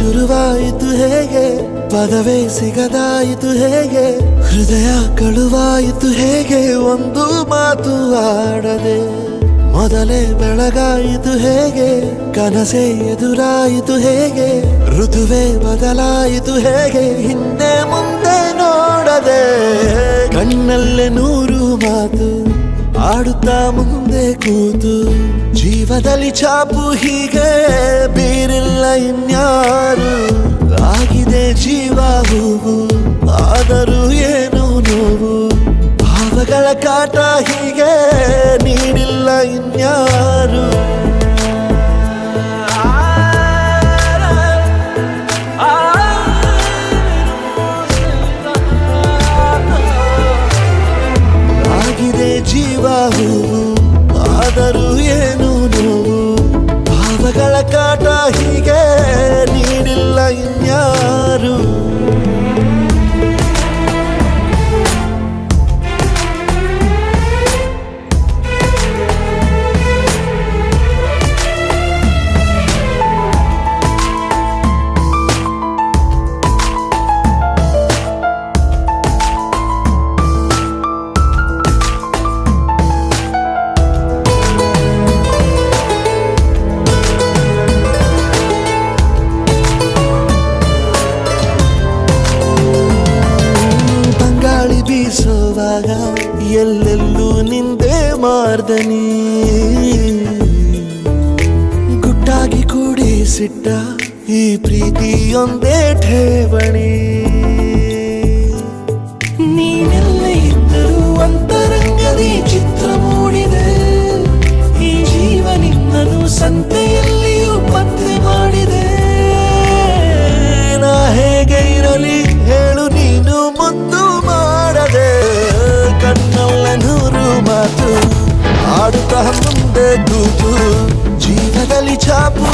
ಶುರುವಾಯಿತು ಹೇಗೆ, ಪದವೇ ಸಿಗದಾಯಿತು ಹೇಗೆ, ಹೃದಯ ಕಳುವಾಯಿತು ಹೇಗೆ, ಒಂದು ಮಾತು ಆಡದೆ ಮೊದಲೇ ಬೆಳಗಾಯಿತು ಹೇಗೆ, ಕನಸೇ ಎದುರಾಯಿತು ಹೇಗೆ, ಋತುವೇ ಬದಲಾಯಿತು ಹೇಗೆ, ಹಿಂದೆ ಮುಂದೆ ನೋಡದೆ ಕಣ್ಣಲ್ಲೇ ನೂರು ಮಾತು ಆಡುತ್ತಾ ಮುಂದೆ ಕೂತು, ಜೀವದಲ್ಲಿ ಛಾಪು ಹೀಗೆ ಬೀರಿಲ್ಲ ಇನ್ಯಾರು, ಆಗಿದೆ ಜೀವ ಹೂವು ಆದರೂ ಏನೋ ನೋವು, ಭಾವಗಳ ಕಾಟ ಹೀಗೆ ನೀಡಿಲ್ಲ ಇನ್ಯಾರು. ಆಗಿದೆ ಜೀವ ಹೂವು ಆದರೂ ಏನು ನೋವು, ಭಾವಗಳ ಕಾಟ ಹೀಗೆ ನೀಡಿಲ್ಲ ಇನ್ಯಾರು. ಬೀಸುವಾಗ ಎಲ್ಲೆಲ್ಲೂ ನಿಂದೆ ಮಾರ್ದನಿ, ಗುಟ್ಟಾಗಿ ಕೂಡಿಸಿಟ್ಟ ಈ ಪ್ರೀತಿಯೊಂದೇ ಠೇವಣಿ, ನೀನೆಲ್ಲ ಇದ್ದರೂ ಅಂತರಂಗದಿ ಚಿತ್ರ ಮೂಡಿದೆ, ಈ ಜೀವ ನಿನ್ನನು ಸಂತೆಯಲ್ಲಿಯೂ ಪತ್ತೆ ಮಾಡಿದೆ, ನಾ ಹೇಗೆ ಇರಲಿ ಹೇಳು ನೀನು ಮುದ್ದು ಮಾಡದೆ, ಕಣ್ಣಲ್ಲ ನೂರು ಮಾತು ಆಡುತ್ತಾ ಮುಂದೆ ಕೂತು, ಜೀವದಲ್ಲಿ ಛಾಪು